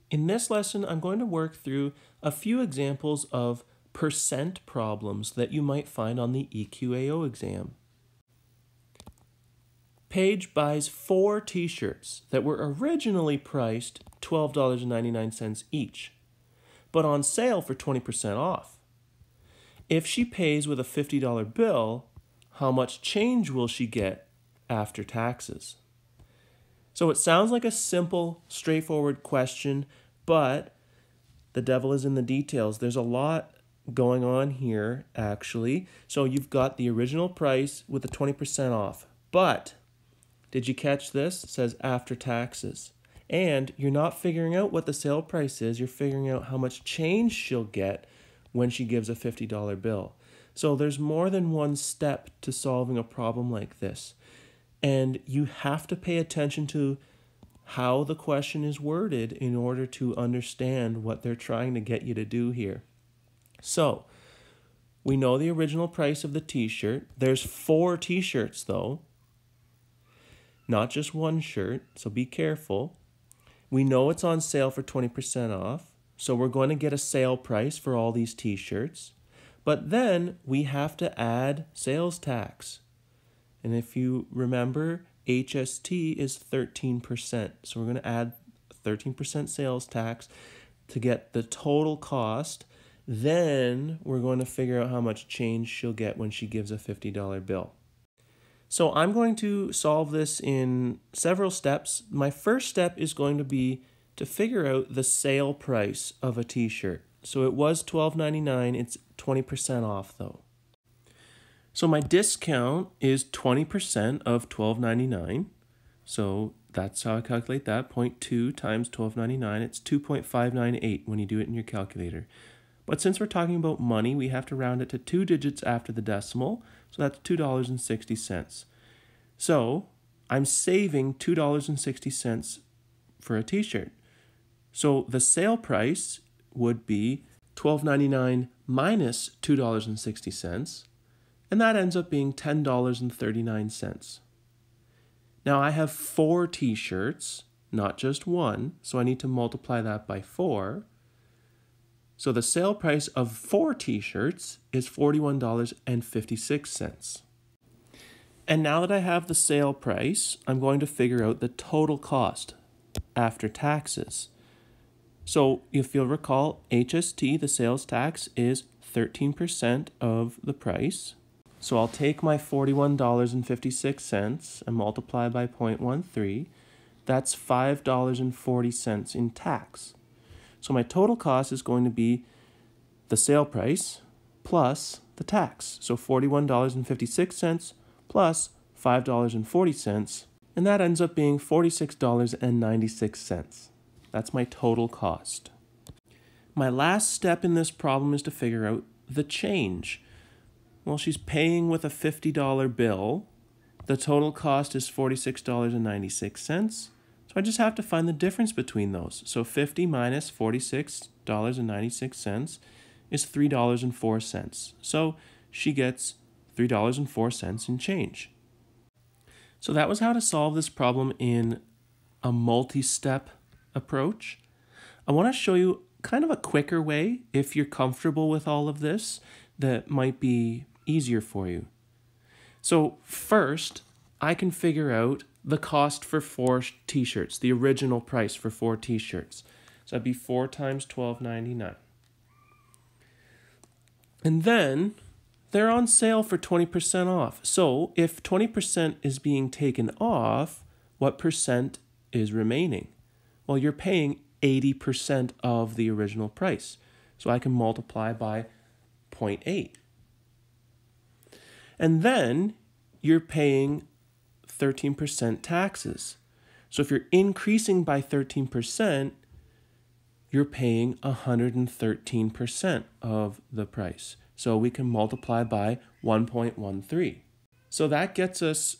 In this lesson, I'm going to work through a few examples of percent problems that you might find on the EQAO exam. Paige buys 4 t-shirts that were originally priced $12.99 each, but on sale for 20% off. If she pays with a $50 bill, how much change will she get after taxes? So it sounds like a simple, straightforward question, but the devil is in the details. There's a lot going on here, actually. So you've got the original price with the 20% off, but did you catch this? It says after taxes. And you're not figuring out what the sale price is. You're figuring out how much change she'll get when she gives a $50 bill. So there's more than one step to solving a problem like this. And you have to pay attention to how the question is worded in order to understand what they're trying to get you to do here. So we know the original price of the t-shirt. There's 4 t-shirts though, not just one shirt, so be careful. We know it's on sale for 20% off, so we're going to get a sale price for all these t-shirts. But then we have to add sales tax. And if you remember, HST is 13%. So we're going to add 13% sales tax to get the total cost. Then we're going to figure out how much change she'll get when she gives a $50 bill. So I'm going to solve this in several steps. My first step is going to be to figure out the sale price of a t-shirt. So it was $12.99. It's 20% off though. So my discount is 20% of $12.99. So that's how I calculate that. 0.2 times $12.99. It's 2.598 when you do it in your calculator. But since we're talking about money, we have to round it to 2 digits after the decimal. So that's $2.60. So I'm saving $2.60 for a t-shirt. So the sale price would be $12.99 minus $2.60. And that ends up being $10.39. Now I have 4 t-shirts, not just one, so I need to multiply that by 4. So the sale price of 4 t-shirts is $41.56. And now that I have the sale price, I'm going to figure out the total cost after taxes. So if you'll recall, HST, the sales tax, is 13% of the price. So I'll take my $41.56 and multiply by 0.13. That's $5.40 in tax. So my total cost is going to be the sale price plus the tax. So $41.56 plus $5.40, and that ends up being $46.96. That's my total cost. My last step in this problem is to figure out the change. Well, she's paying with a $50 bill. The total cost is $46.96. So I just have to find the difference between those. So 50 minus $46.96 is $3.04. So she gets $3.04 in change. So that was how to solve this problem in a multi-step approach. I want to show you kind of a quicker way, if you're comfortable with all of this, that might be easier for you. So first, I can figure out the cost for 4 t-shirts, the original price for 4 t-shirts. So that'd be 4 times $12.99. And then they're on sale for 20% off. So if 20% is being taken off, what percent is remaining? Well, you're paying 80% of the original price. So I can multiply by 0.8. And then you're paying 13% taxes. So if you're increasing by 13%, you're paying 113% of the price. So we can multiply by 1.13. So that gets us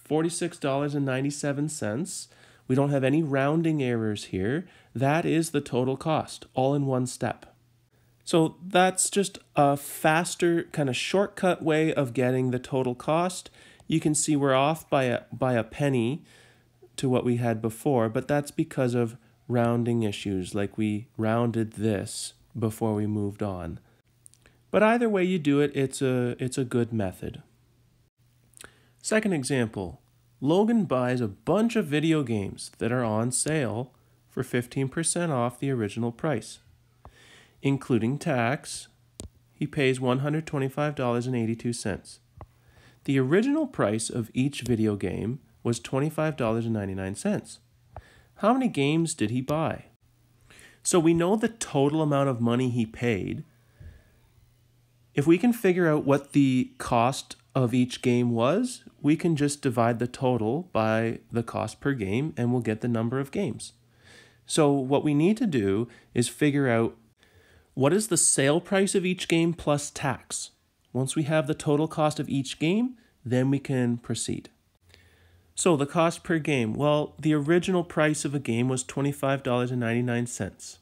$46.97. We don't have any rounding errors here. That is the total cost, all in one step. So that's just a faster kind of shortcut way of getting the total cost. You can see we're off by a penny to what we had before, but that's because of rounding issues, like we rounded this before we moved on. But either way you do it, it's a good method. Second example, Logan buys a bunch of video games that are on sale for 15% off the original price. Including tax, he pays $125.82. The original price of each video game was $25.99. How many games did he buy? So we know the total amount of money he paid. If we can figure out what the cost of each game was, we can just divide the total by the cost per game and we'll get the number of games. So what we need to do is figure out what is the sale price of each game plus tax. Once we have the total cost of each game, then we can proceed. So the cost per game, well, the original price of a game was $25.99.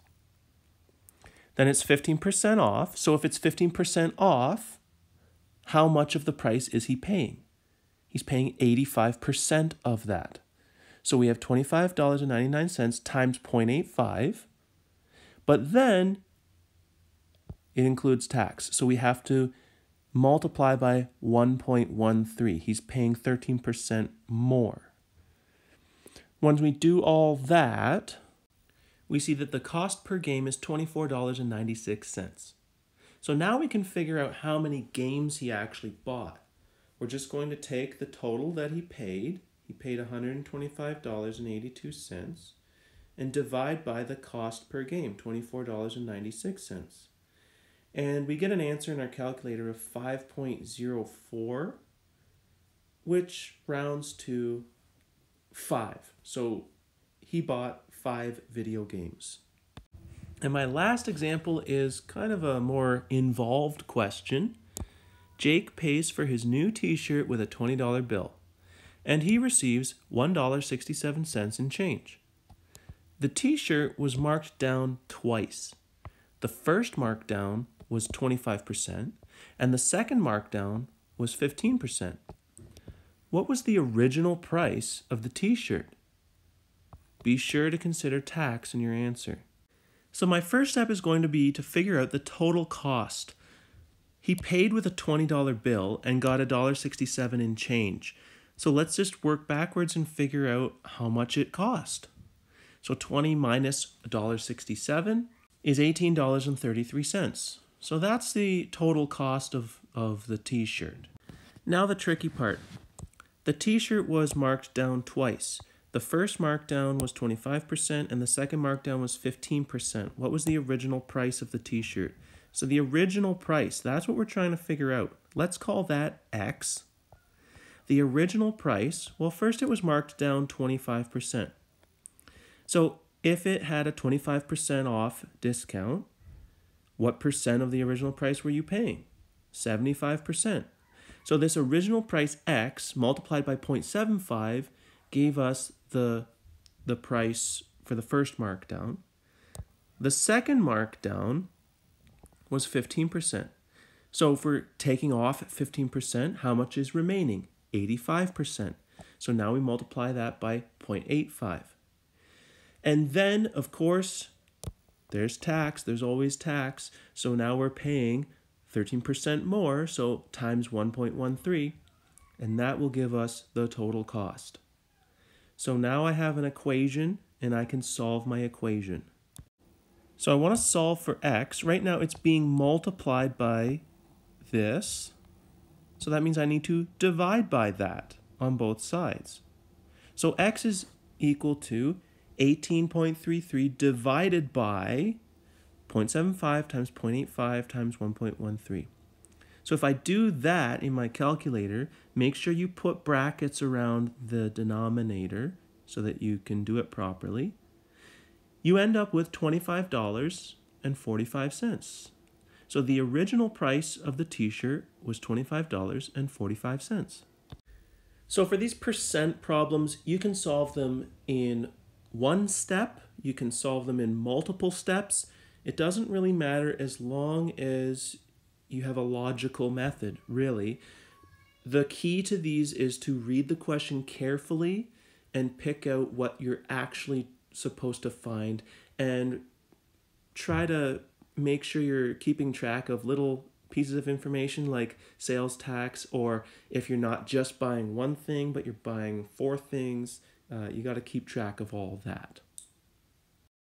Then it's 15% off. So if it's 15% off, how much of the price is he paying? He's paying 85% of that. So we have $25.99 times 0.85. But then it includes tax. So we have to multiply by 1.13. He's paying 13% more. Once we do all that, we see that the cost per game is $24.96. So now we can figure out how many games he actually bought. We're just going to take the total that he paid. He paid $125.82 and divide by the cost per game, $24.96. And we get an answer in our calculator of 5.04, which rounds to 5. So he bought 5 video games. And my last example is kind of a more involved question. Jake pays for his new t-shirt with a $20 bill, and he receives $1.67 in change. The t-shirt was marked down twice. The first markdown was 25%, and the second markdown was 15%. What was the original price of the t-shirt? Be sure to consider tax in your answer. So my first step is going to be to figure out the total cost. He paid with a $20 bill and got $1.67 in change. So let's just work backwards and figure out how much it cost. So 20 minus $1.67 is $18.33. So that's the total cost of the t-shirt. Now the tricky part. The t-shirt was marked down twice. The first markdown was 25% and the second markdown was 15%. What was the original price of the t-shirt? So the original price, that's what we're trying to figure out. Let's call that X. The original price, well, first it was marked down 25%. So if it had a 25% off discount, what percent of the original price were you paying? 75%. So this original price X multiplied by 0.75 gave us the price for the first markdown. The second markdown was 15%. So if we're taking off 15%, how much is remaining? 85%. So now we multiply that by 0.85. And then, of course, there's tax. There's always tax. So now we're paying 13% more, so times 1.13, and that will give us the total cost. So now I have an equation, and I can solve my equation. So I want to solve for X. Right now it's being multiplied by this. So that means I need to divide by that on both sides. So X is equal to 18.33 divided by 0.75 times 0.85 times 1.13. So if I do that in my calculator, make sure you put brackets around the denominator so that you can do it properly. You end up with $25.45. So the original price of the t-shirt was $25.45. So for these percent problems, you can solve them in one step. You can solve them in multiple steps. It doesn't really matter as long as you have a logical method, really. The key to these is to read the question carefully and pick out what you're actually supposed to find, and try to make sure you're keeping track of little pieces of information like sales tax, or if you're not just buying one thing but you're buying 4 things, you got to keep track of all that.